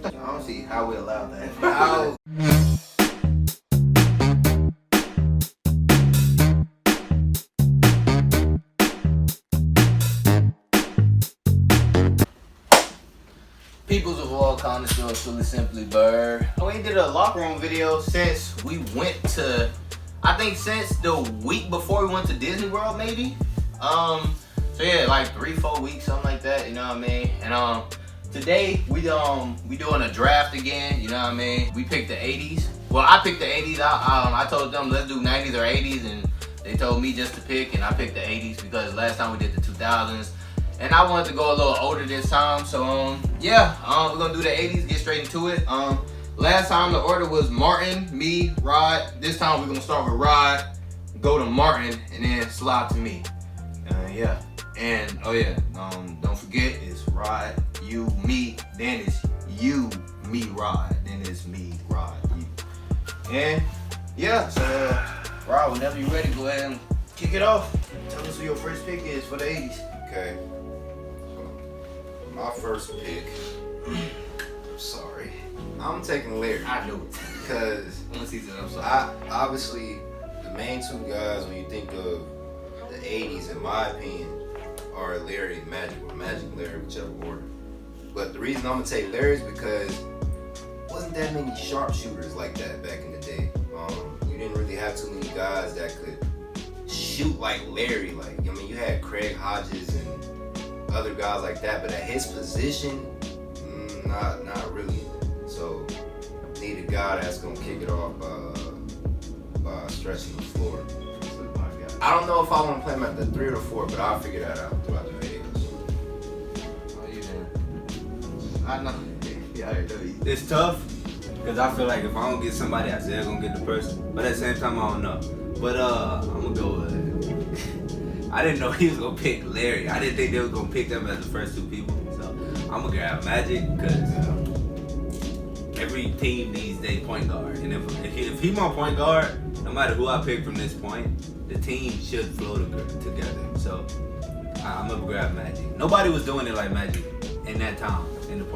I don't see how we allowed that. How? Peoples of all connoisseurs, truly simply Bird. We did a locker room video since we went to, I think since the week before we went to Disney World, maybe. So yeah, like 3-4 weeks, something like that. You know what I mean? And today we doing a draft again. You know what I mean? We picked the 80s. Well, I picked the 80s. I told them let's do 90s or 80s, and they told me just to pick, and I picked the 80s because last time we did the 2000s. And I wanted to go a little older this time, so yeah, we're gonna do the 80s, get straight into it. Last time the order was Martin, me, Rod. This time we're gonna start with Rod, go to Martin, and then slide to me. Yeah, and oh yeah, don't forget it's Rod, you, me, then it's you, me, Rod, then it's me, Rod, you. And yeah, so Rod, whenever you're ready, go ahead and kick it off. Tell us who your first pick is for the 80s. Okay. My first pick, I'm sorry, I'm taking Larry. I knew it. Because once he said I'm sorry. Obviously, the main two guys when you think of the 80s, in my opinion, are Larry and Magic, or Magic Larry, whichever order. But the reason I'm going to take Larry is because wasn't that many sharpshooters like that back in the day. You didn't really have too many guys that could shoot like Larry. Like, I mean, you had Craig Hodges and other guys like that, but at his position, not really. So need a guy that's gonna kick it off by stretching the floor. I don't know if I want to play him at the 3 or the 4, but I'll figure that out throughout the videos. Oh, you know. I know. Yeah, I know you. It's tough because I feel like if I don't get somebody, Isaiah gonna get the person. But at the same time, I don't know. But I'm gonna go with it. I didn't know he was gonna pick Larry. I didn't think they was gonna pick them as the first two people. So I'm gonna grab Magic because every team needs their point guard. And if he my point guard, no matter who I pick from this point, the team should flow together. So I'm gonna grab Magic. Nobody was doing it like Magic in that time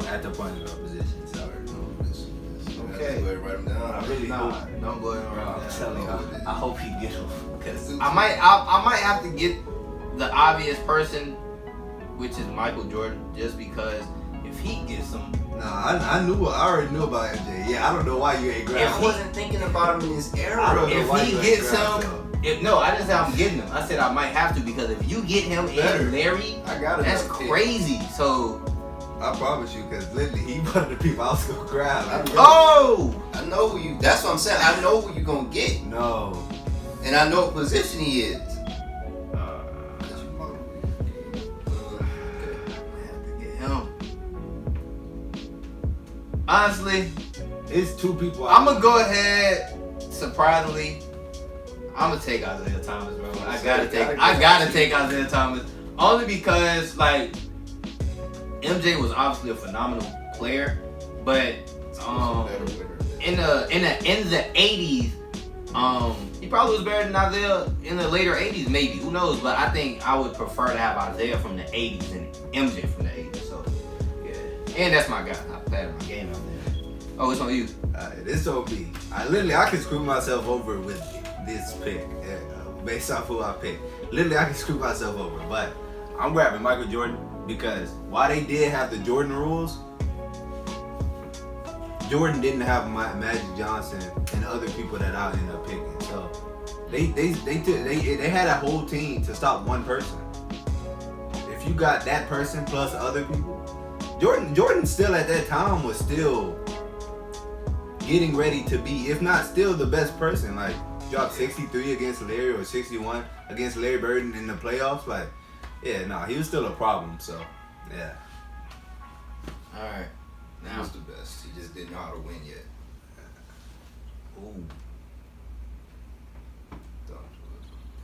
at the point guard position. So okay. Go ahead and write them down. I really hope. Don't go ahead and write I'm telling you, I hope he gets them. Because I might have to get the obvious person, which is Michael Jordan, just because if he gets them. Nah, I already knew about MJ. Yeah, I don't know why you ain't grabbing. I wasn't thinking about him in his era. If he gets him, I didn't say I'm getting him. I said I might have to because if you get him and Larry, that's crazy. So I promise you, because literally he one of the people I was gonna grab. I know who you. That's what I'm saying. I know who you gonna get. No. And I know what position he is. Honestly, it's two people. I'm gonna go ahead. Surprisingly, I'm gonna take Isaiah Thomas, bro. I gotta take Isaiah Thomas only because like MJ was obviously a phenomenal player, but in the 80s, he probably was better than Isaiah in the later 80s, maybe. Who knows? But I think I would prefer to have Isaiah from the 80s and MJ from the 80s. So yeah, and that's my guy. I patted my game out there. Oh, it's on you. It's on me. I can screw myself over with this pick based off who I pick. Literally, I can screw myself over. But I'm grabbing Michael Jordan because while they did have the Jordan rules, Jordan didn't have Magic Johnson and other people that I ended up picking. So they had a whole team to stop one person. If you got that person plus other people, Jordan still at that time was still getting ready to be, if not still the best person. Like dropped 63 against Larry or 61 against Larry Bird in the playoffs. Like, yeah, nah, he was still a problem. So, yeah. All right. He was the best. He just didn't know how to win yet. Ooh.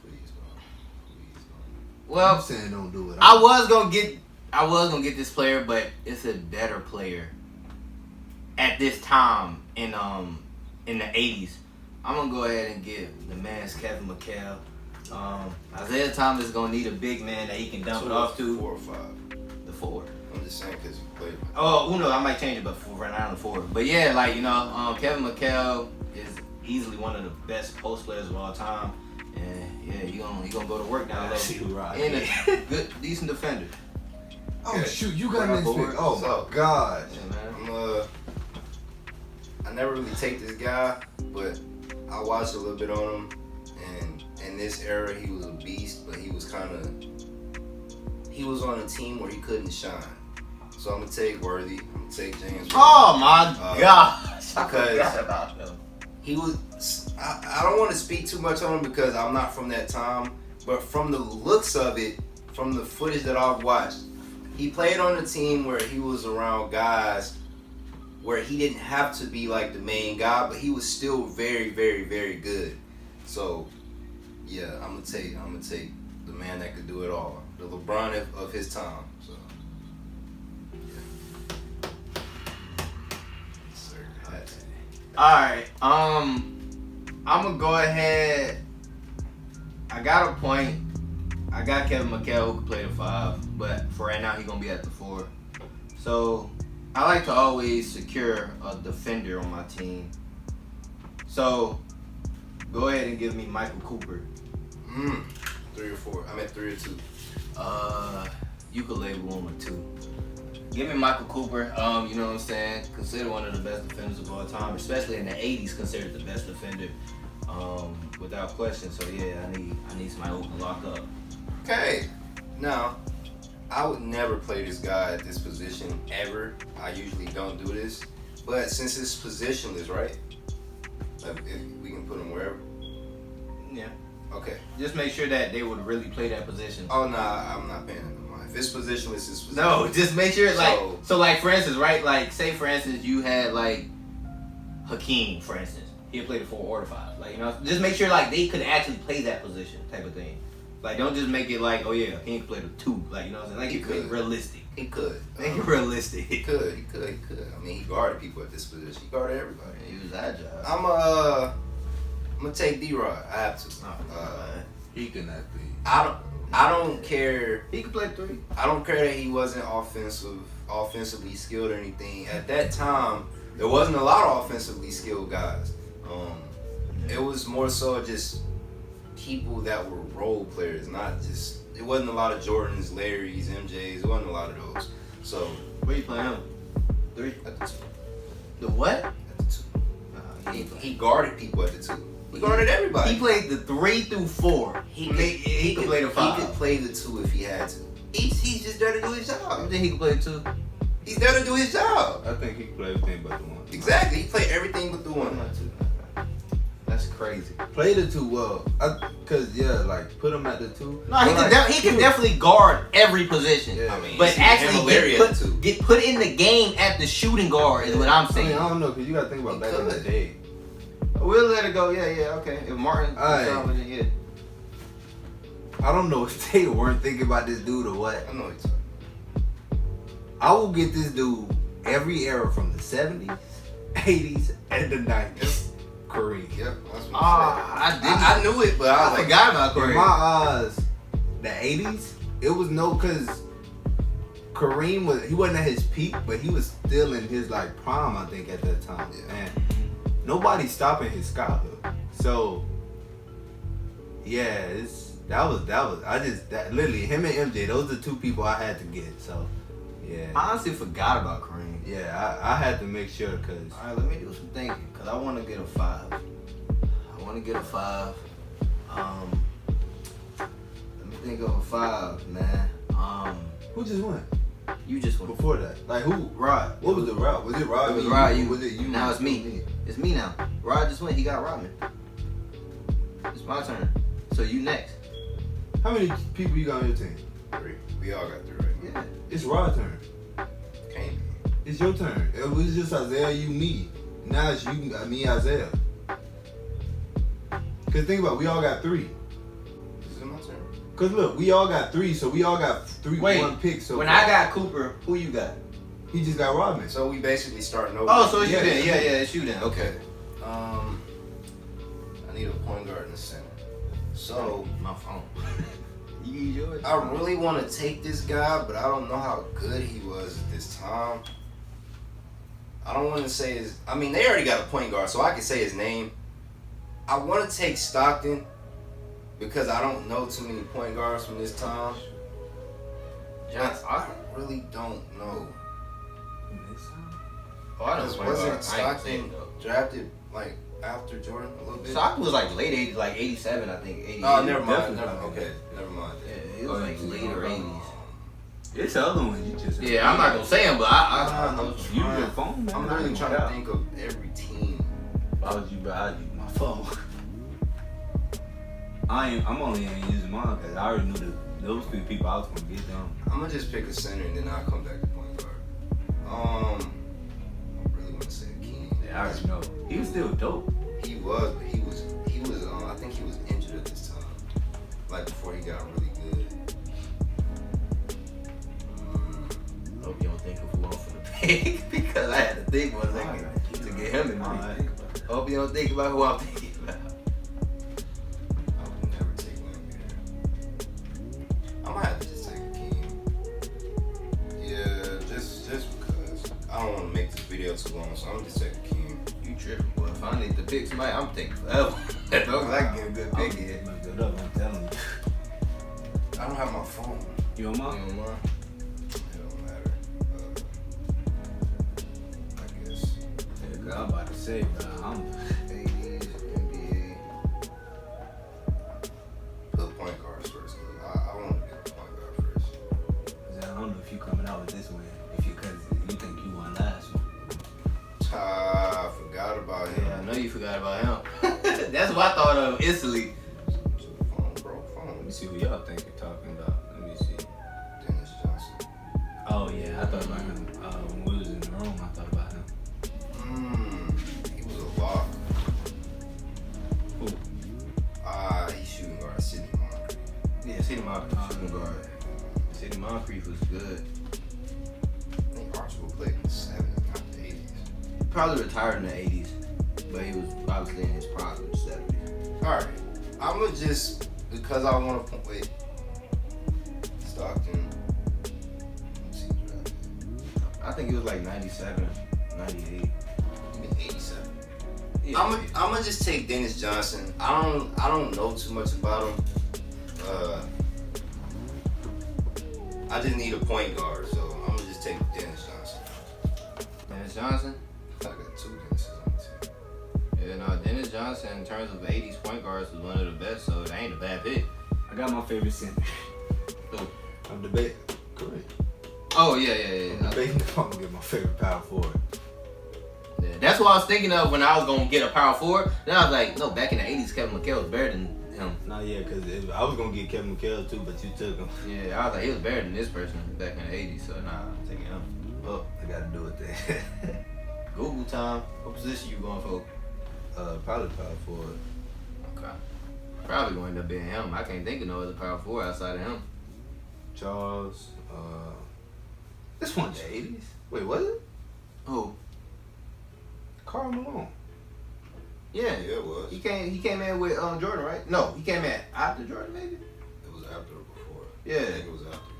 Please don't. Well, I'm saying don't do it. I was gonna get this player, but it's a better player at this time in the 80s. I'm gonna go ahead and get the man's Kevin McHale. Isaiah Thomas is gonna need a big man that he can dump it off to. 4 or 5. The 4. I'm just saying because you played. Oh, who knows? I might change it, but for right now I'm 4. But yeah, like Kevin McHale is easily one of the best post players of all time, and yeah, he gonna go to work down there. See who right. And a good, decent defender. Oh Yeah. shoot, you got Right next forward. pick. Oh So- my god. Yeah, man. I never really take this guy, but I watched a little bit on him, and in this era he was a beast, but he was on a team where he couldn't shine. So I'm gonna take Worthy. I'm gonna take James. Worthy. Oh my gosh! I because- forgot about him. He was. I don't want to speak too much on him because I'm not from that time, but from the looks of it, from the footage that I've watched, he played on a team where he was around guys where he didn't have to be like the main guy, but he was still very, very, very good. So, yeah, I'm gonna take the man that could do it all, the LeBron of his time. So, yeah. Yes, sir. That's- All right. I'm gonna go ahead. I got a point. I got Kevin McHale who can play the 5, but for right now he's gonna be at the 4. So I like to always secure a defender on my team. So go ahead and give me Michael Cooper. 3 or 4. I meant 3 or 2. You could label 1 or 2. Give me Michael Cooper. You know what I'm saying? Considered one of the best defenders of all time, especially in the 80s. Considered the best defender, without question. So yeah, I need somebody who can lock up. Okay. Now, I would never play this guy at this position ever. I usually don't do this, but since it's positionless, right? Like if we can put him wherever. Yeah. Okay. Just make sure that they would really play that position. Oh nah, I'm not paying it no mind. If it's positionless, it's positionless. No, just make sure like So- like for instance, right? Like say for instance you had like Hakeem, for instance. He'll play the 4 or the 5. Like, you know, just make sure like they could actually play that position type of thing. Like don't just make it like, oh yeah, Hakeem can play the 2. Like, you know what I'm saying? Like He you could could. realistic. He could. Make it realistic. He could. I mean, he guarded people at this position. He guarded everybody. He was agile. I'm gonna take D-Rod. I have to. He can not be. I don't care. He can play 3. I don't care that he wasn't offensively skilled or anything. At that time, there wasn't a lot of offensively skilled guys. It was more so just people that were role players, not just. It wasn't a lot of Jordans, Larrys, MJs. It wasn't a lot of those. So Where you playing him? 3? at the 2. The what? At the 2. He ain't He guarded people at the 2. He guarded everybody. He played the 3 through 4. He could play the 5. He could play the 2 if he had to. He's just there to do his You job. think he could play the 2? He's there to do his job. I think he can play everything but the 1. Exactly. He played everything but the 1. That's crazy. Play the 2 well. Cause yeah, like put him at the 2. No, he But, can, like, he can definitely guard every position. Yeah. I mean, But actually get put in the game at the shooting guard is what I'm I saying. mean, I don't know, cause you gotta think about He back in the could. day. We'll let it go. Yeah, okay. If Martin, Alright. yeah. I don't know if they weren't thinking about this dude or what. I know he's talking. I will get this dude every era from the 70s, 80s, and the 90s. Kareem. Yep, that's what I I knew it, but I was like, forgot about In Kareem. my eyes, the 80s, it was cause Kareem he wasn't at his peak, but he was still in his like prime, I think, at that time. Yeah. And nobody's stopping his scholarship. So yeah, that was literally him and MJ, those are 2 people I had to get. So yeah. I honestly forgot about Kareem. Yeah, I had to make sure cause All right, let me do some thinking because I want to get a 5. Let me think of a 5, man. who just went You just went. before that? Like who? Rod. What was the route? Was it Rod? It was Me? Rod. You. Was it you? Now it's me. It's me now. Rod just went. He got Rodman. It's my turn. So you next. How many people you got on your team? 3. We all got 3 right now. Yeah. It's Rod's turn. Can't be. It's your turn. It was just Isaiah, you, me. Now it's you, me, Isaiah. Cause think about it, we all got 3. This is my turn. Cause look, we all got 3, so we all got 3 Wait, 1 picks. So When I got Cooper, who you got? he just got Rodman. So we basically starting over. Oh, so it's Yeah, you then. it's Yeah, you. it's you then. Okay. I need a point guard in the center. So My phone. You use yours? I really want to take this guy, but I don't know how good he was at this time. I don't want to say his. I mean, they already got a point guard, so I can say his name. I want to take Stockton because I don't know too many point guards from this time. I really don't know. Oh, I know. Wasn't Stockton drafted like after Jordan a little bit? Stockton was like late 80s, like 87, I think. 88. Oh, never mind. Definitely. Okay, never mind. Yeah, it was like later 80s. It's the other one you just. Yeah, I'm not gonna say him, but I You your phone, man. I'm really trying to think of every team. Why would you buy my phone? I'm only ain't using mine because I already knew those three people I was gonna get them. I'm gonna just pick a center and then I'll come back to point guard. I really want to say King. Yeah, I already know. He was still dope. He was, but he was. I think he was injured at this time, like before he got really good. hope you don't think of who I'm finna pick because I had to think for a second to get him in mind. I hope you don't think about who I'm thinking about. I would never take Wemby there. I might have to just take a King. Yeah, just because I don't want to make this video too long, so I'm gonna just take a King. You tripping, boy. If I need to pick somebody, I'm taking forever. As long as I can get a good pick in. I'm telling you. I don't have my phone. You on mine? You know what? It don't matter. I guess. Yeah, I'm about to say, bro. I'm 80s, NBA. Put point guards first, cause I want to get the point guard first. I don't know if you coming out with this one. If you cause you think you won last one. I forgot about him. Yeah, I know you forgot about him. That's what I thought of instantly. Phone, bro, phone. Let me see who y'all think you're talking about. Let me see. Dennis Johnson. Oh yeah, I thought about him. When we was in the room, I thought about him. He was a lock. Who? He's shooting guard, Sidney Moncrief. Yeah, City Moncrief shooting guard. City Moncrief was good. I think Archibald played in the 70s, not the 80s. Probably retired in the 80s, but he was obviously in his prime in the 70s. Alright, I'm gonna just, because I want to wait. Stockton. Let's see, drafted. I think it was like 97, 98. Give me 87. Yeah, I'm gonna just take Dennis Johnson. I don't know too much about him. I just need a point guard, so I'm gonna just take Dennis Johnson. Dennis Johnson? I got two Dennis's on the team. Yeah, no, Dennis Johnson in terms of 80s point guards was one of the best, so it ain't a bad pick. I got my favorite center. Who? I'm debating. Correct. Oh, yeah. I'm debating if I'm gonna get my favorite power forward. Yeah, that's what I was thinking of when I was gonna get a power forward. Then I was like, no, back in the 80s, Kevin McHale was better than him. Nah, yeah, because I was gonna get Kevin McHale too, but you took him. Yeah, I was like, he was better than this person back in the 80s, so nah, I'm taking him. Well, I gotta do it then. Google time. What position you going for? Probably power forward. Okay. Probably going to end up being him. I can't think of no other power forward outside of him. Charles. This one's the 80s. Wait, was it? Who? Karl Malone. Yeah. Yeah, it was. He came in with Jordan, right? No, he came in after Jordan, maybe? It was after or before. Yeah. I think it was after.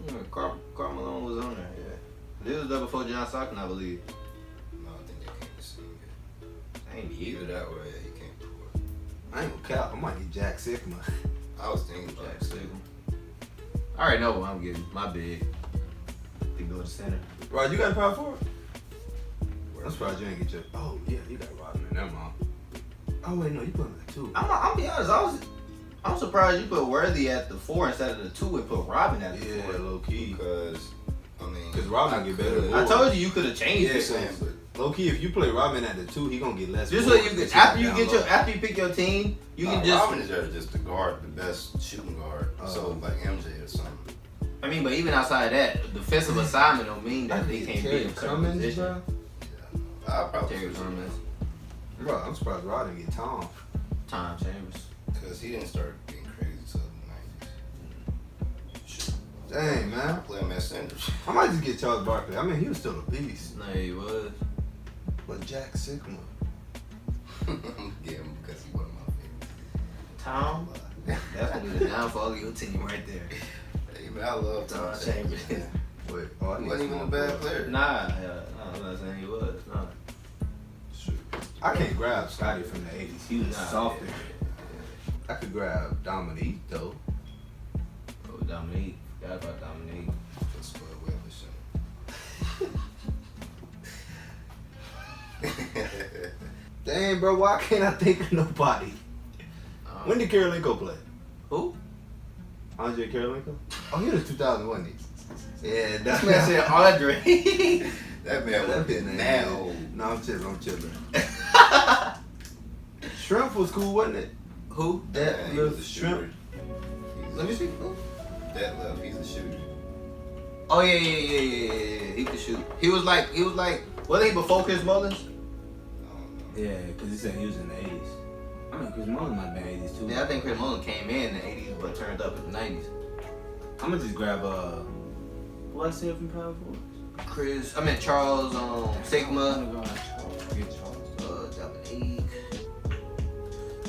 Yeah, Karl Malone was on there, yeah. This was before John Stockton, I believe. No, I think they came to see him. Ain't Either either. that way, yeah, he came before. I ain't gonna cap. I might get Jack Sigma. I was thinking about Jack it. Sigma. I already know what I'm getting. My big. To go to center. Rod, you got a power forward? I'm surprised you ain't get your. Oh yeah, you got Rodman. Never mind. Oh wait, no, you put him at 2. I'll be honest. I'm surprised you put Worthy at the 4 instead of the 2 and put Robin at the 4. Yeah, low key. Because, I mean, Because Robin get better than I told you could have changed Yeah, it. saying, but Low key, if you play Robin at the 2, he gonna get less. Just so forward you because can after you down get low. after you pick your team, you can just. Robin is there just to guard the best shooting guard. So like MJ or something. I mean, but even outside of that, defensive assignment don't mean that they can't be in certain Cummins, position. bro. I'll probably Terry choose Cummins, Bro, I'm surprised Rod didn't get Tom. Tom Chambers. because he didn't start getting crazy till the 90s. Dang, I man. play him at center. I might just get Charles Barkley. I mean, he was still a beast. No, he was. But Jack Sigma. I'm getting him because he one of my favorites. Tom. That's gonna be the downfall of your team right there. Hey, man, I love Tom Chambers. Wait, He wasn't even a bad player. Nah, yeah, I'm not saying he was. Nah. I can't grab Scotty from the 80s. He was Nah, softer. I could grab Dominique though. Oh, Dominique. Forgot about Dominique. That's what we have to show. Dang, bro, why can't I think of nobody? When did Karolinko play? Who? Andre Karolinko? Oh, he was 2001. Yeah, That man said Andre. That man would have been mad old. No, I'm chilling. Shrimp was cool, wasn't it? Who? That Man, he little was a shrimp. shooter. Let me see. Who? That left, he's a shooter. Oh yeah. He could shoot. He was like, wasn't he before Chris Mullins? I don't know. Yeah, because he said he was in the 80s. I mean, Chris Mullins might have been 80s too. Yeah, I think Chris Mullins came in the '80s but turned up in the '90s. I'm going to just grab, who I said from Power Force? Charles, Sigma, I'm gonna go Charles. Dominique.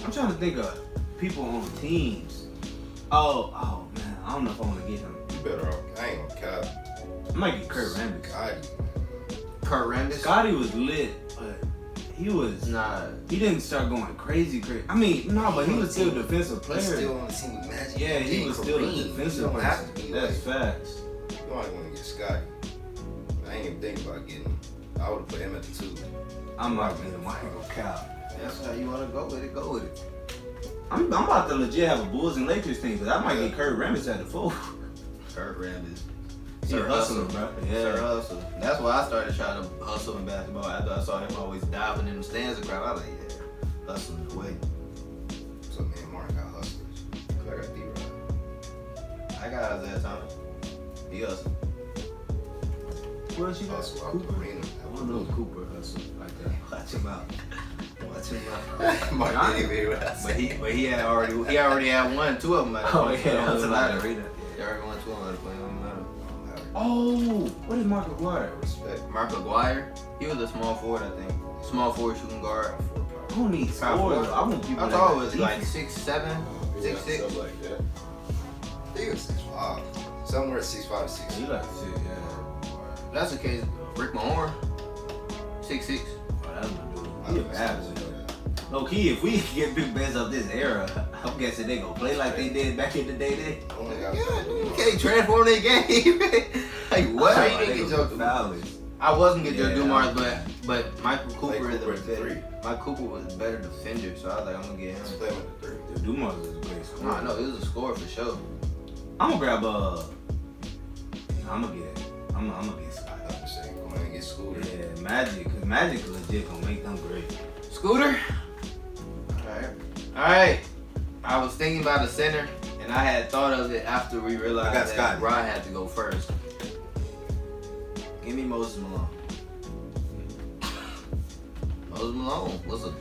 I'm trying to think of people on teams. Oh man, I don't know if I want to get him. You better off. I ain't gonna cap. I might get Kurt Rambis. Scotty. Kurt Rambis. Scotty was lit, but he was. Nah. He didn't start going crazy. I mean, no, but he was still a defensive player. He's still on the team with Magic. Yeah, he and was still a Kareem. defensive You don't player. have to be That's like, facts. you don't want to get Scotty. I ain't even thinking about getting him. I would have put him at the 2. I'm not getting him. I ain't gonna count. That's how you want to go with it. Go with it. I'm about to legit have a Bulls and Lakers team, because I might get Kurt Rambis at the 4. Kurt Rambis. He Sir hustling, Hustle. bro. Sir Yeah. Hustle. That's why I started trying to hustle in basketball. After I saw him always diving in the stands and crowd, I was like, yeah, hustling the way. So me and Mark got hustlers. I got D-Rod. I got Isaiah Thomas. He hustled. What else you got? Hustle out Cooper? the arena. I don't know if Cooper hustle like that. Watch him out. Watch him out. Mark Nah. didn't even hear what I said. But he already had one, 2 of them. Oh yeah, hustle out the He arena. already won 2 of them. It don't matter. Oh, what is Mark McGuire? Respect. Mark Aguirre, he was a small forward, I think. Small forward shooting guard. I don't need scores. I want people I that thought it got was like defense. 6'7", 6'6". Something like that. I think it was 6'5". Somewhere 6'5" to 6'6". You like shit, yeah. If that's the case, Rick Mahorn, 6'6". Oh, that's my dude. He a bad boy. Low key, if we get big bands of this era, I'm guessing they gonna play like they did back in the day. Then. Only got Yeah, you can't transform their game. Like what? How you Oh, didn't they get gonna Joe Fowlers. I wasn't get Joe Yeah. Dumars, but Michael Cooper Cooper is at the better. 3. Mike Cooper was a better defender, so I was like, I'm gonna get Let's him. play him at the 3. The Dumas is a great scorer. No, I know it was a score for sure. I'm gonna grab I'm gonna get Scott. I'm just saying, go ahead and get schooled. Yeah, Magic, cause Magic legit gonna make them great. Scooter. All right. I was thinking about a center, and I had thought of it after we realized I got that Scotty. Rod had to go first. Give me Moses Malone. Moses Malone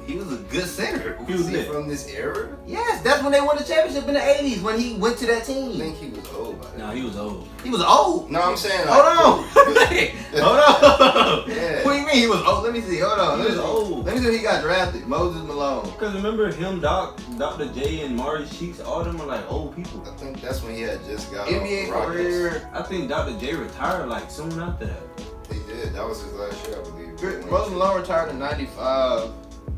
he was a good center. He was Is he lit. from this era? Yes, that's when they won the championship in the '80s when he went to that I team. think he was old by then. No, he was old. He was old. No, I'm saying Hold like, on. Hey, hold on. Yeah. What do you mean he was old? Let me see. Hold on. He was old. Let me see when he got drafted. Moses Malone. Cause remember him, Dr. J, and Maury Sheets, all of them are like old people. I think that's when he had just got NBA off the Rockets. career. I think Dr. J retired like soon after that. He did. That was his last year, I believe. Moses Malone retired in '95.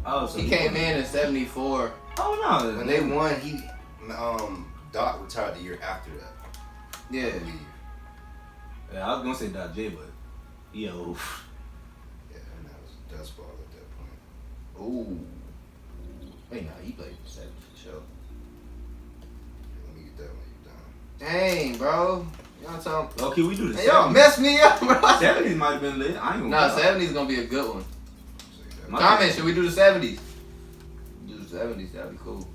Oh, so He came in '74. Oh no, When they won, Doc retired the year after that. I Yeah. believe. Yeah, I was gonna say Dr. J, but he old. Yeah, and that was dust ball at that point. Ooh. Wait, no, he played for '70 for sure. Let me get that when you're Dang, done. bro. Y'all talking? Okay, we do the Hey, y'all 70s. messed me up, bro. 70s might have been lit. I ain't gonna Nah, lie. '70s gonna be a good one. So you My- Comment, should we do the '70s? Do the '70s, that'd be cool.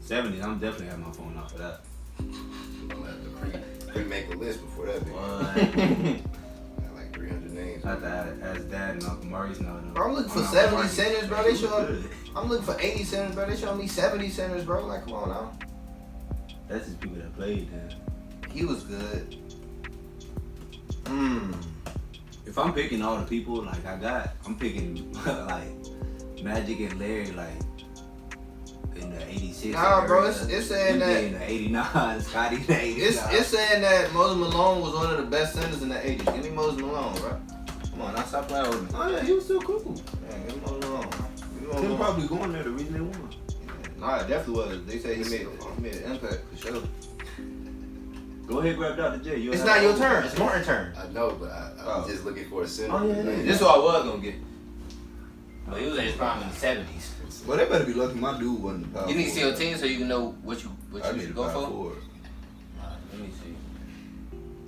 70s, I'm definitely having my phone out for that. I'm gonna have to pre-make a list before that. Big. What? I had like 300 names. I have to ask Dad and Uncle Maurice now. Bro, I'm looking for Oh, 70 Mark. centers, bro. They He was show. good. I'm looking for 80 centers, bro. They showing me 70 centers, bro. Like, come on now. That's just people that played then. He was good. If I'm picking all the people like I'm picking like Magic and Larry. Like in the 86. Nah, bro, area. it's saying MJ that- in the 89, Scotty in the 89. It's saying that Moses Malone was one of the best centers in the 80s. Give me Moses Malone, bro. Come on, now stop playing with me. Oh yeah, he was still cool. Man, give me Moses Malone. Give me Moses Tim Malone. probably going there the reason they won. Nah, it definitely was. They say he made an impact for sure. Go ahead, grab Dr. J. You'll It's have not a- your turn. It's Martin's turn. I know, but I'm just looking for a center. Oh, yeah, it is. This is what I was gonna get. But he was in his prime in the 70s. Well, they better be lucky my dude wasn't the power You need to see your forward. team so you can know what I you need should a go power for. forward. Let me see.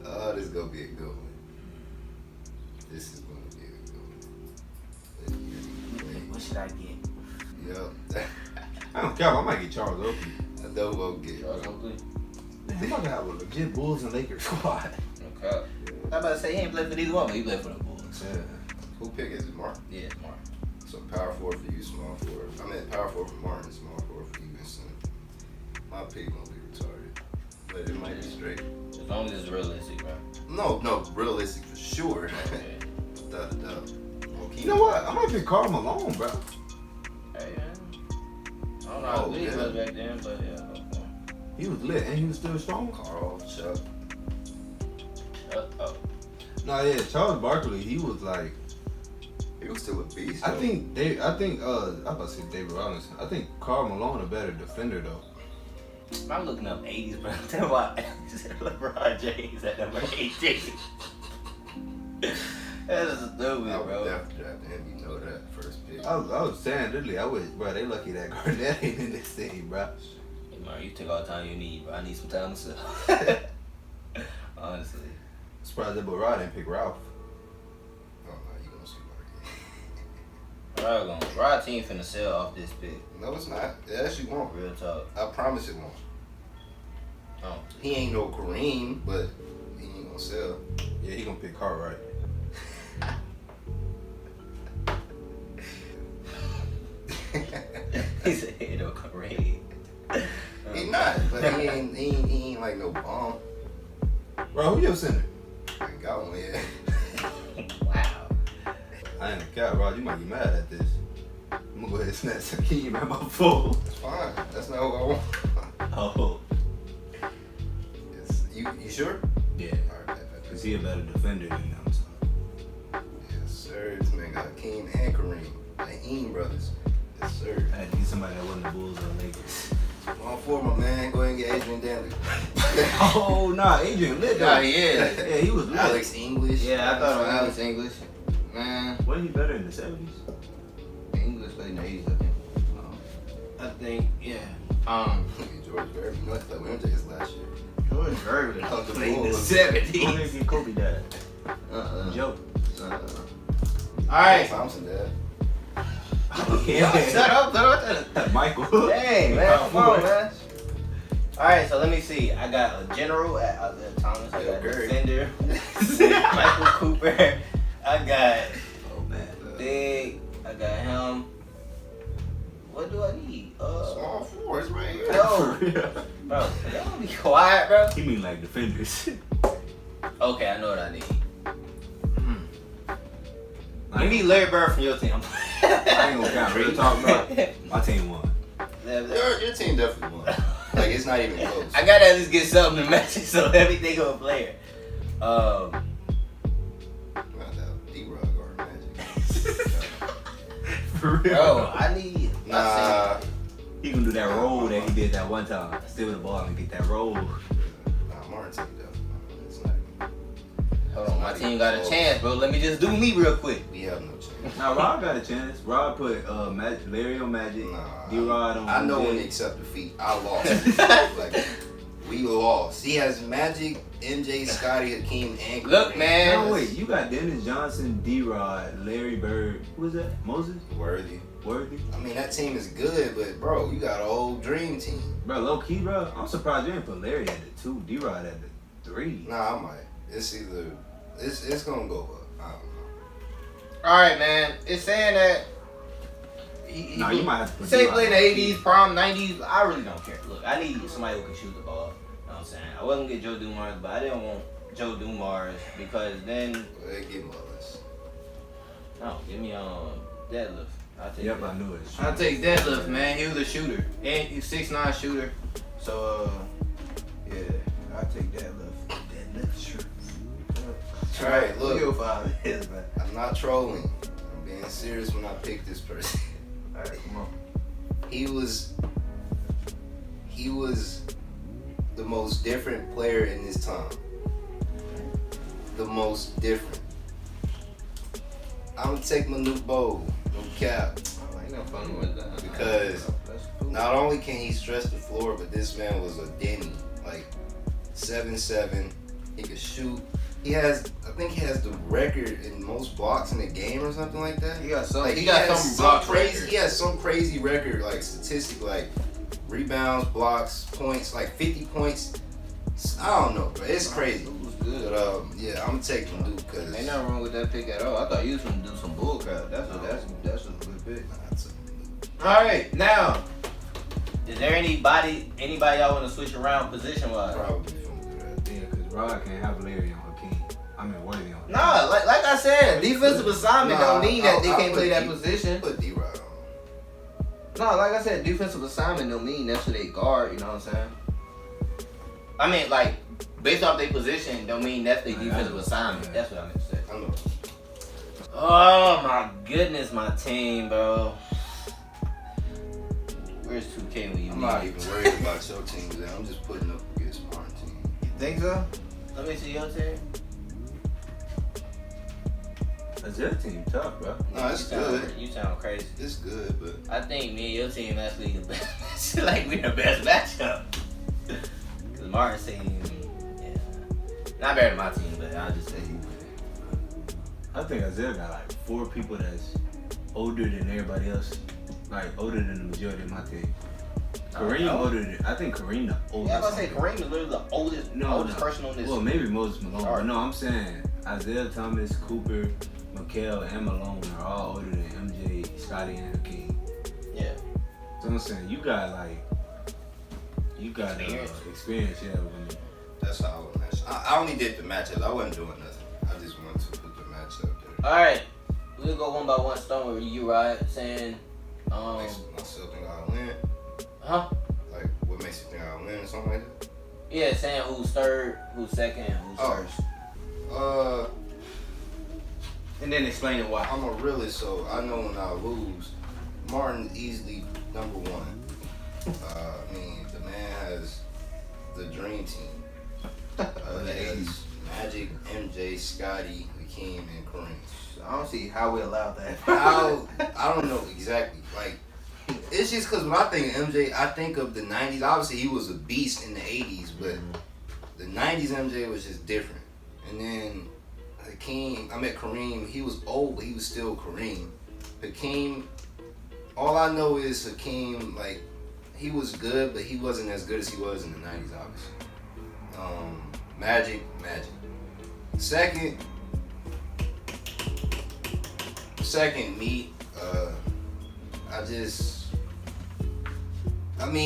Oh, this is gonna be a good one. This is gonna be a good one. What should I get? Yup. I don't care. I might get Charles Oakley. I know we'll get. Charles Oakley. They might have a legit Bulls and Lakers squad. Okay. I'm about to say he ain't played for neither one, but he played for the Bulls. Yeah. Who pick is it, Mark? Yeah, it's Martin. So power forward for you, small forward. I mean power forward for Martin, small forward for you, and son. My pick gonna be retarded, but it might be straight. As long as it's realistic, bro. No, realistic for sure. Okay. Without a doubt. You know what? I might pick Karl Malone, bro. Hey, I don't know how good he was back then, but yeah. He was lit and he was still strong. Carl, Chuck. Uh-oh. No, yeah, Charles Barkley, he was like, He was still a beast. I though. think I'm about to say David Robinson. I think Karl Malone a better defender though. I'm looking up 80s, bro. Tell me why LeBron James at number 18. That's stupid, I would bro. definitely draft him. You know that first pick. I was saying literally, I wish, bro, they lucky that Garnett ain't in this team, bro. Hey, man, you take all the time you need, bro. I need some time myself. Honestly. Surprised that boy Rod didn't pick Ralph. Oh no, you gonna see Mark. Rod team finna sell off this pick. No, it's not. It actually won't. Real talk. I promise it won't. Oh. He ain't no Kareem, but he ain't gonna sell. Yeah, he gonna pick Cartwright. He said, hey, no, Kareem. He not, but he ain't like no bomb. Bro, who your center? I ain't got one yet. Wow. I ain't a cat, Rod. You might get mad at this. I'm gonna go ahead and snatch some key at my phone. It's fine. That's not who I want. Oh, Yes. You sure? yeah. All right. Cause he a better defender than him. So. Yes, sir. This man got Hakeem and Kareem. The Eam brothers. Yes, sir. I had to get somebody that wasn't the Bulls or Lakers. All four, my man. Go ahead and get Adrian Danley. Oh nah, Adrian lit though. Nah, he is. Yeah, he was lit. Alex English. Yeah, I thought of Alex English. Man, Wasn't he better in the 70s? English played in the 80s, I think. I think, yeah. George Barry. You know, I thought we went to his last year. George Gervin Out the played in the Bulls. 70s. Only if Kobe died. Joe. Alright. Thompson, Dad. Shut up. Michael. Dang, man, come on, man. Alright, so let me see. I got a general at Isaiah Thomas. I got a Gary. defender, Michael Cooper. I got Oh man. Big. I got him. What do I need? Small four. It's right here. No, bro. Y'all be quiet, bro. He mean like defenders. Okay, I know what I need. You need Larry Bird from your team. I ain't gonna count. Real talk, bro. My team won. Your team definitely won. Like, it's not even close. I gotta at least get something to match it, so everything on player. D-Rod guard Magic. For real. Bro, I need. Nah. He gonna do that roll that he did that one time. Steal the ball and get that roll. Nah, Martin team definitely. It's not even. Hold on, my team got a chance, bro. Let me just do me real quick. We have no chance. Now Rod got a chance. Rod put Larry on Magic, Nah, D-Rod on I know when they MJ. accept defeat. I lost. Like, we lost. He has Magic, MJ, Scotty, Hakeem, and Look, Kareem. man. No wait, you got Dennis Johnson, D-Rod, Larry Bird. Who was that? Moses? Worthy. Worthy? I mean, that team is good, but bro, you got a whole dream team. Bro, low key, bro. I'm surprised you didn't put Larry at the 2, D-Rod at the 3. Nah, I might. It's either it's gonna go up. I don't know. All right, man. It's saying that. Nah, you might have to put Say D-Rod play in at the 80s, prom 90s. I really don't care. Look, I need somebody who can shoot the ball. You know what I'm saying? I wasn't gonna get Joe Dumars, but I didn't want Joe Dumars because then Go ahead, give him all this. no, give me deadlift. Yep, I knew it. I'll take deadlift, man. He was a shooter. And he's 6'9" shooter. So, yeah, I'll take deadlift. Deadlift shooter. Alright, look. You'll find it, man. I'm not trolling. I'm being serious when I pick this person. Alright, come on. He was the most different player in his time. The most different. I'm gonna take Manute Bol, no cap. I ain't no fun with that. Because not only can he stretch the floor, but this man was a Denny. Like 7'7", he could shoot. I think he has the record in most blocks in the game or something like that. He got some. Like, he got some block crazy. record. He has some crazy record, like statistic, like rebounds, blocks, points, like 50 points. I don't know, bro. It's crazy. It was good. But yeah, I'm taking Duke because Ain't nothing wrong with that pick at all. I thought you was gonna do some bull crap. That's a good pick. All right, now, is there anybody y'all want to switch around position wise? Probably from the draft. Yeah, because Rod can't have Larry on Hakeem. I mean, Worthy on. Nah, like I said, defensive assignment Nah, don't mean that they I'll can't put play that D- position. Put D-Rod on. No, like I said, defensive assignment don't mean that's who they guard. You know what I'm saying? I mean, like based off their position, don't mean that's their defensive assignment. Yeah. That's what I meant to say. I know. Oh my goodness, my team, bro. Where's 2K when you I'm need not it? even worried about your team today. I'm just putting up against my team. You think so? Let me see your team. That's their team tough, bro. No, it's good. You sound crazy. It's good, but I think me and your team actually the best. Like we the best matchup. Cause Martin's team, yeah, not better than my team, but I'll just say I think Isaiah got like 4 people that's older than everybody else. Like older than the majority of my team. Kareem older than I think Kareem the oldest. Yeah, I was about to say Kareem is literally the oldest person on this. Well, maybe Moses Malone. Sorry. But no, I'm saying Isaiah Thomas, Cooper, Mikal, and Malone are all older than MJ, Scotty, and Hakeem. Yeah. So I'm saying you got experience, yeah. that's how I would match. I only did the matchup. I wasn't doing nothing. I just wanted to put the matchup there. All right, we'll go one by one. Stone with you, right? Saying, Makes myself think I'll win. huh? Like, what makes you think I'll win or something like that? Yeah, saying who's third, who's second, and who's first. And then explaining why. I'm a realist, so I know when I lose, Martin's easily number 1. I mean, the man has the dream team. He has Magic, MJ, Scotty, Hakeem, and Kareem. I don't see how we allowed that. I don't know exactly. Like, it's just because when I think of MJ, I think of the 90s. Obviously, he was a beast in the 80s, but the 90s MJ was just different. And then Kareem, he was old, but he was still Kareem. Hakeem, all I know is Hakeem, like, he was good, but he wasn't as good as he was in the 90s, obviously. Magic. Second, me.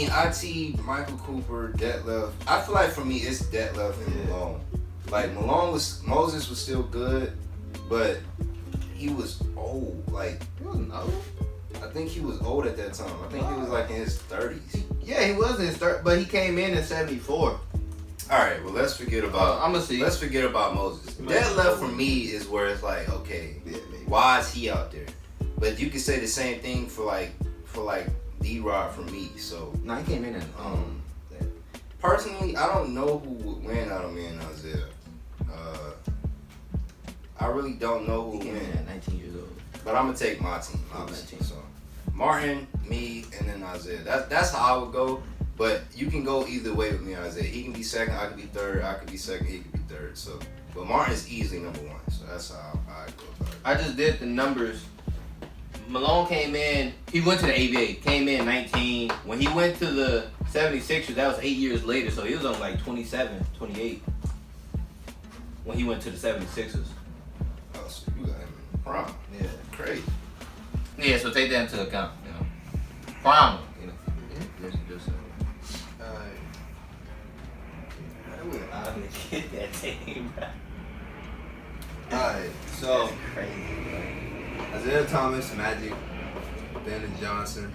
IT, Michael Cooper, Detlef. I feel like for me, it's Detlef and Malone. Like, Moses was still good, but he was old. Like, He wasn't old. I think he was old at that time. I think he was like in his 30s. Yeah, he was in his third, but he came in 74. All right, well, let's forget about. I'm gonna see. Let's forget about Moses. Detlef for me is where it's like, okay, Yeah, maybe. why is he out there? But you can say the same thing for D-Rod for me. So No, he came in at personally, I don't know who would win out of me and Isaiah. I really don't know who he would came in win. at 19 years old. But I'm gonna take my team, obviously. So Martin, me, and then Isaiah. That's how I would go. But you can go either way with me and Isaiah. He can be second, I could be third. I could be second, he could be third. So, but Martin's easily number 1. So that's how I go about it. I just did the numbers. Malone came in, he went to the ABA, came in 19. When he went to the 76ers, that was 8 years later, so he was on like 27, 28 when he went to the 76ers. Oh, so you got him in prime. Yeah. Crazy. Yeah, so take that into account, you know. Prime, you know. Just I would get that team, bro. Alright, so Crazy, Isaiah Thomas, Magic, Dennis Johnson.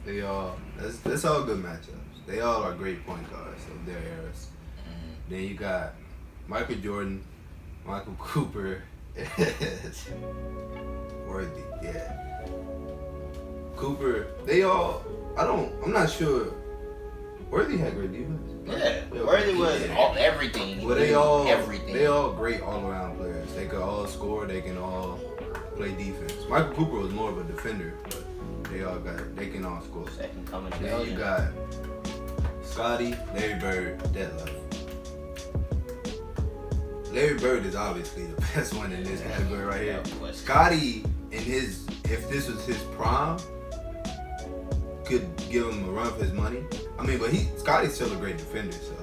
They all that's all good matchups. They all are great point guards of their eras. Then you got Michael Jordan, Michael Cooper, Worthy, yeah. Cooper, I'm not sure. Worthy had great defense. Yeah, Worthy was everything. Well, everything. they all great all around players. They could all score. They can all play defense. Michael Cooper was more of a defender, but they can all score. Second coming. Then you got Scotty, Larry Bird, Detlef. Larry Bird is obviously the best one in this category right here. Scotty, if this was his prime, could give him a run for his money. I mean, but Scotty's still a great defender, so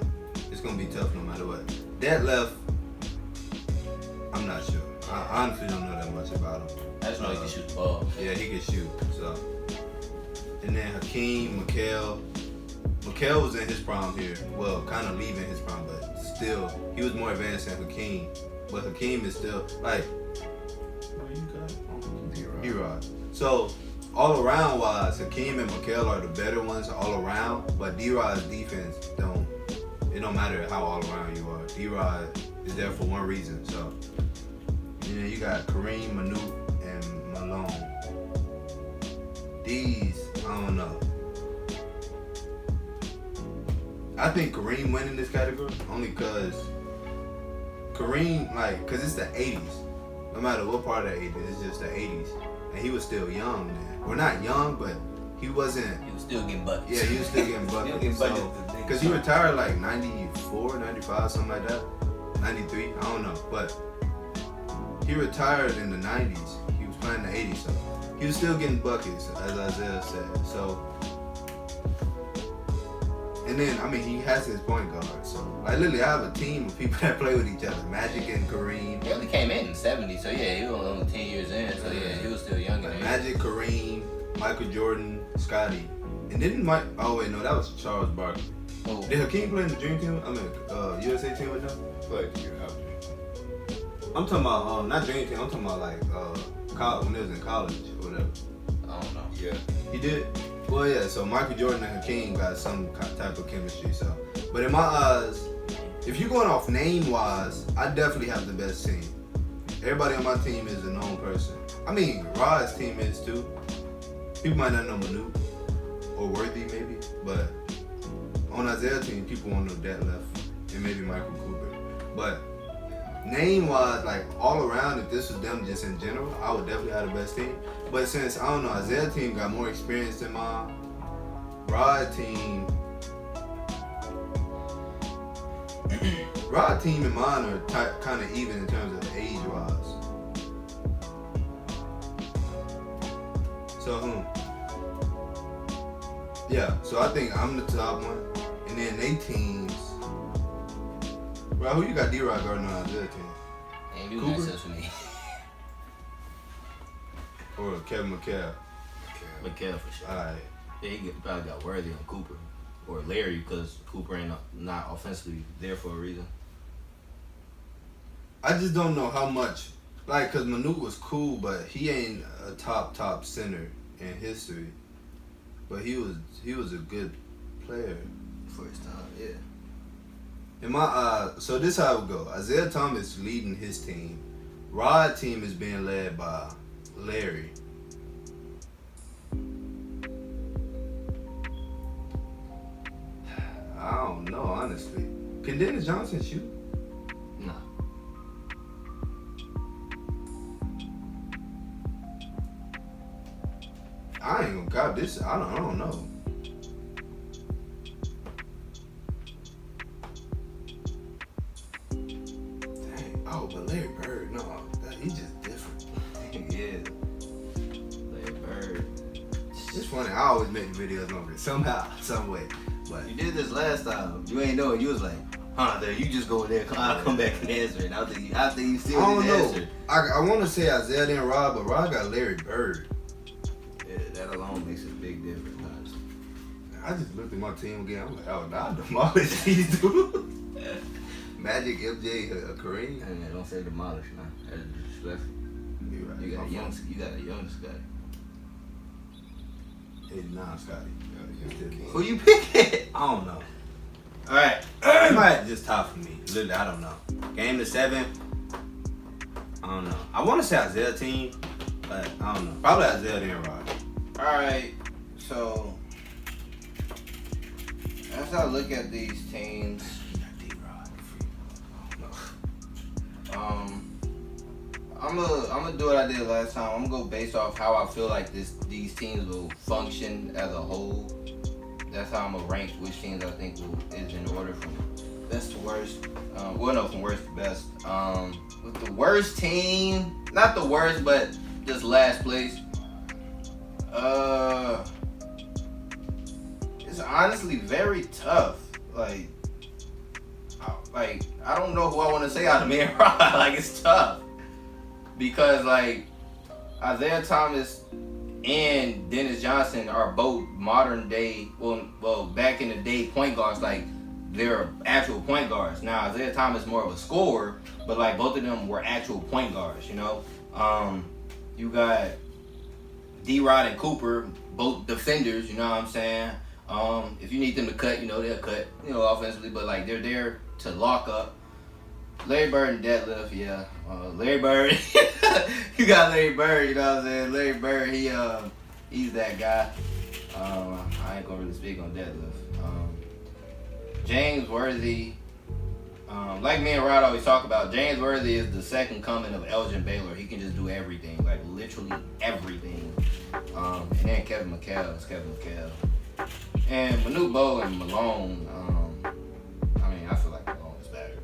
it's gonna be tough no matter what. Detlef, I'm not sure. I honestly don't know that much about him. I just know he can shoot the ball. Yeah, he can shoot. So, and then Hakeem, Mikal. Mikal was in his prime here. Well, kind of leaving his prime, but still, he was more advanced than Hakeem. But Hakeem is still like, D-Rod. So, all around wise, Hakeem and Mikal are the better ones all around. But D-Rod's defense it don't matter how all around you are. D-Rod is there for one reason. So, you got Kareem, Manute, and Malone. These, I don't know. I think Kareem win in this category only because Kareem, cause it's the 80s. No matter what part of the 80s, it's just the 80s. And he was still young then. Well, not young, but he wasn't. He was still getting buckets. Yeah, he was still getting buckets. Because he retired like 94, 95, something like that. 93, I don't know. But he retired in the 90s. He was playing the 80s, so he was still getting buckets, as Isaiah said. So, and then, I mean, he has his point guard. So, literally, I have a team of people that play with each other. Magic and Kareem. He only came in 70, so yeah, he was only 10 years in. So yeah, he was still young. Magic, Kareem, Michael Jordan, Scotty. And then that was Charles Barkley. Oh. Did Hakeem play in the Dream Team? USA team with them? Played the year after. I'm talking about, not Dream Team, I'm talking about college, when they was in college or whatever. I don't know. Yeah. He did? Well, yeah, so Michael Jordan and Hakeem got some type of chemistry, so. But in my eyes, if you're going off name-wise, I definitely have the best team. Everybody on my team is a known person. I mean, Rod's team is too. People might not know Manute or Worthy maybe, but on Isaiah's team, people won't know Detlef and maybe Michael Cooper. But name-wise, all around, if this was them just in general, I would definitely have the best team. But since, I don't know, Isaiah's team got more experience than mine, Rod's team and mine are kind of even in terms of age-wise. So, yeah, so I think I'm the top one. And then they teams. Bro, who you got D-Rod guarding on Isaiah's team? Ain't doing that sense for me. Or Kevin McHale? McHale for sure. Alright. Yeah, he probably got Worthy on Cooper. Or Larry, because Cooper ain't not offensively there for a reason. I just don't know how much, because Manute was cool, but he ain't a top center in history. But he was a good player. For his time, yeah. In my so this how it would go. Isaiah Thomas leading his team. Rod's team is being led by Larry. I don't know, honestly. Can Dennis Johnson shoot? Nah. I ain't gonna cop this. I don't know. Dang. Oh, but Larry Bird, no, he's just different. Yeah. Larry Bird. It's funny. I always make videos on it somehow, some way. But You did this last time. You ain't know it. You was like, there, you just go there. I'll come back and answer it. After you I still don't didn't know. answer. I want to say Isaiah then Rod, but Rod got Larry Bird. Yeah, that alone makes a big difference, honestly. I just looked at my team again. I'm like, oh, nah, I demolished these dudes. Magic, MJ, Kareem. Yeah, don't say demolish now. That's disrespectful. You're right. You got My a young fault. Scotty. 89, Scotty. Who you picking? I don't know. All right. It might just top for me. Literally, I don't know. Game to 7. I don't know. I want to say Isaiah team, but I don't know. Probably Isaiah then Rod. All right. So as I look at these teams, I'm gonna do what I did last time. I'm gonna go based off how I feel like these teams will function as a whole. That's how I'm gonna rank which teams I think is in order from best to worst. Well, no, from worst to best. With the worst team, not the worst, but just last place. It's honestly very tough. Like I don't know who I want to say out of me and Rod. Like it's tough because like Isaiah Thomas and Dennis Johnson are both modern day. Well, back in the day, point guards. Like they're actual point guards. Now Isaiah Thomas is more of a scorer, but like both of them were actual point guards. You know, you got D-Rod and Cooper, both defenders. You know what I'm saying? If you need them to cut, you know they'll cut. You know, offensively, but like they're there to lock up. Larry Bird and Deadlift, yeah. Larry Bird, you got Larry Bird. You know what I'm saying? Larry Bird, he's that guy. I ain't gonna really speak on Deadlift. James Worthy, like me and Rod always talk about, James Worthy is the second coming of Elgin Baylor. He can just do everything, like literally everything. And then Kevin McHale is Kevin McHale. And Manu Bow and Malone, I mean, I feel like Malone is better.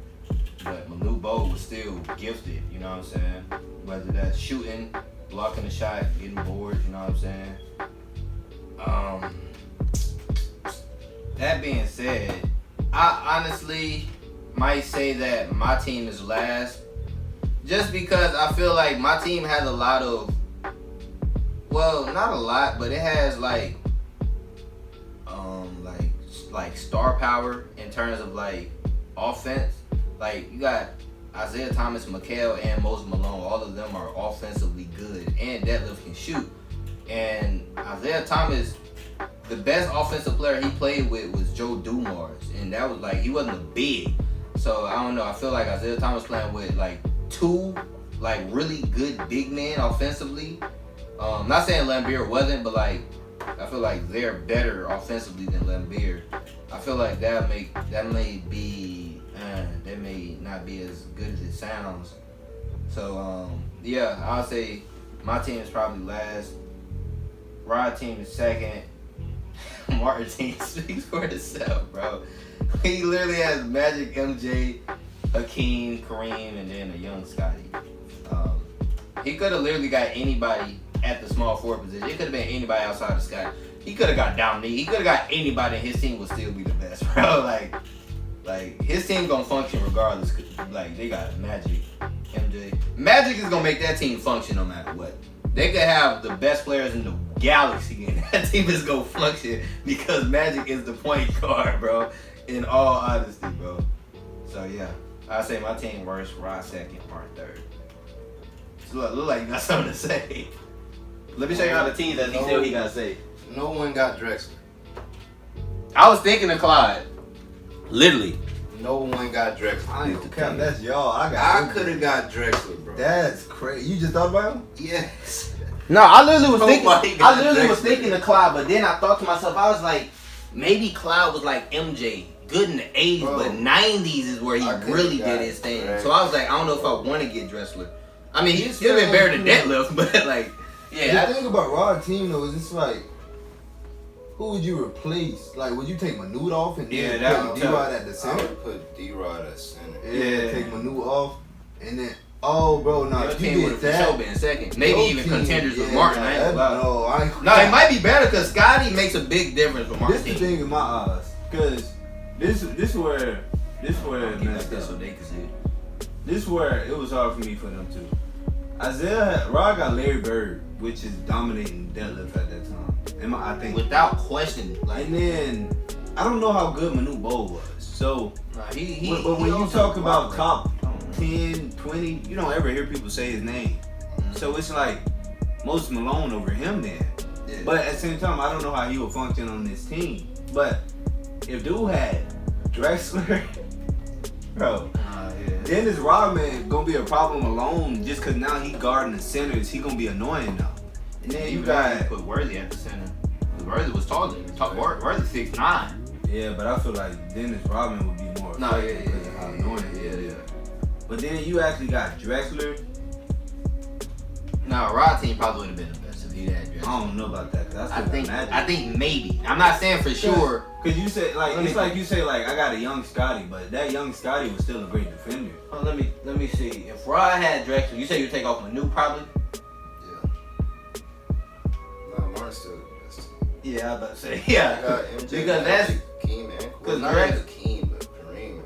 But Manu Bow was still gifted, you know what I'm saying? Whether that's shooting, blocking the shot, getting boards, you know what I'm saying? That being said, I honestly might say that my team is last. Just because I feel like my team has a lot of, well, not a lot, but it has like star power in terms of like offense. Like you got Isaiah Thomas, McHale, and Moses Malone. All of them are offensively good, and Deadlift can shoot. And Isaiah Thomas, the best offensive player he played with was Joe Dumars, and that was like he wasn't a big. So I don't know. I feel like Isaiah Thomas playing with like two like really good big men offensively. Not saying Lambeer wasn't, but like I feel like they're better offensively than Lambeer. I feel like that may not be as good as it sounds. So yeah, I'll say my team is probably last. Rod team is second. Martin team speaks for itself, bro. He literally has Magic, MJ, Hakeem, Kareem, and then a young Scotty. He could have literally got anybody at the small forward position. It could have been anybody outside of Scotty. He could have got Dominique. He could have got anybody, and his team would still be the best, bro. Like his team gonna function regardless. Like they got Magic, MJ. Magic is gonna make that team function no matter what. They could have the best players in the galaxy, and that team is gonna function because Magic is the point guard, bro. In all honesty, bro. So yeah, I say my team worst, Rod second, Martin third. So look like you got something to say. Let me show you how the teams that he said he gotta say. No one got Drexler. I was thinking of Clyde. Literally. No one got Drexler. I ain't count. That's y'all. I could have got Drexler, bro. That's crazy. You just thought about him? Yes. No, I literally was thinking. Nobody I got literally was Drexler. thinking of Clyde, but then I thought to myself, I was like, maybe Clyde was like MJ, good in the 80s, Bro, but 90s is where he I could've really got did his thing. Drexler. So I was like, I don't know if I want to get Drexler. I mean, he's He's still been better than saying- Deadlift, but like, yeah. The thing about Rod team though is it's like, who would you replace? Like, would you take Manu off and Yeah, then that put would D-Rod at the I center? would put D-Rod at center. Yeah, take Manu off and then bro, no, Your if team you would did have for sure that, been second. Maybe your even team, contenders with yeah, Martin. nah, I ain't gonna lie. no, No, it might be better because Scotty makes a big difference for This Martin. the thing in my eyes, cause This where it Like messed this up. so they can see it. This where it was hard for me for them too. Rod got Larry Bird, which is dominating Deadlift at that time. I think. Without question. Like, And then I don't know how good Manu Bowl was. So, nah, but when he you also talk about cooperated. top I don't know. 10, 20, you don't ever hear people say his name. So it's like Moses Malone over him then. Yeah. But at the same time, I don't know how he would function on this team. But if dude had Drexler, bro, Dennis Rodman gonna be a problem alone just cause now he guarding the centers. He gonna be annoying now. And then you got put Worthy at the center. Worthy was taller. Worthy 6'9". yeah, but I feel like Dennis Rodman would be more No, effective because of how annoying he is. But then you actually got Drexler. No, Rod team probably would have been the best if he had Drexler. I don't know about that. Cause I think maybe. I'm not saying for sure. Cause you say like it's like you say like I got a young Scotty, but that young Scotty was still a great defender. Oh, let me see. If Rod had Drexler, you say you take off Manu probably. Yeah. No, Martin's still the best. Yeah, I was about to say You yeah. got MJ, Because that's Keem and because not Drex- even Keem, but Kareem.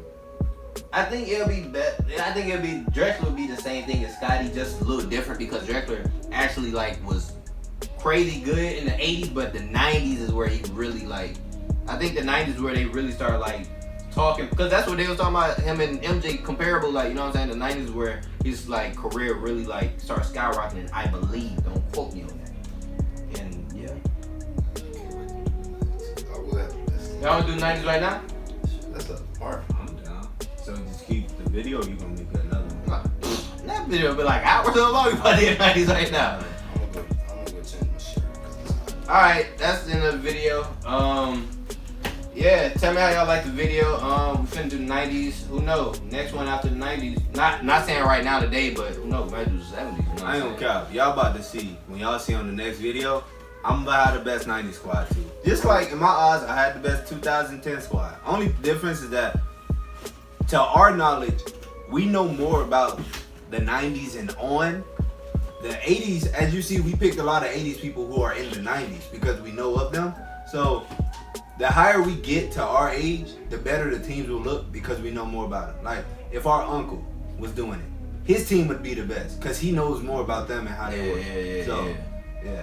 I think it'll be Drexler will be the same thing as Scotty, just a little different because Drexler actually like was crazy good in the 80s, but the 90s is where he really like. I think the 90s is where they really started like talking because that's what they was talking about him and MJ comparable, like you know what I'm saying. The 90s is where his like career really like started skyrocketing. I believe. Don't quote me on that. And yeah, I will have the best. y'all wanna do 90s right now? That's a part. I'm down. So just keep the video. Or you gonna make another one? That video be like hours long. We about to hit 90s right now. I'm gonna go change my shirt. 'Cause it's hot. All right, that's the end of the video. Yeah, tell me how y'all like the video. We finna do the 90s. Who knows? Next one after the 90s. Not saying right now today, but who knows? Might do the 70s. You know what I ain't I'm gonna saying? cap. Y'all about to see when y'all see on the next video. I'm about to have the best 90s squad too. Just like in my eyes, I had the best 2010 squad. Only difference is that, to our knowledge, we know more about the 90s and on. The 80s, as you see, we picked a lot of 80s people who are in the 90s because we know of them. So the higher we get to our age, the better the teams will look because we know more about them. Like if our uncle was doing it, his team would be the best because he knows more about them and how they work. So, yeah.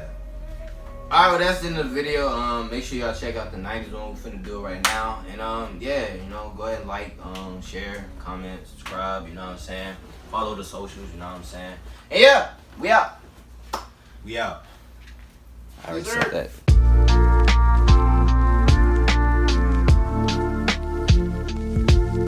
Alright, well that's the end of the video. Make sure y'all check out the 90s one. We're finna do it right now. And yeah, you know, go ahead and like, share, comment, subscribe, you know what I'm saying? Follow the socials, you know what I'm saying? And yeah, we out. We out. I already said that.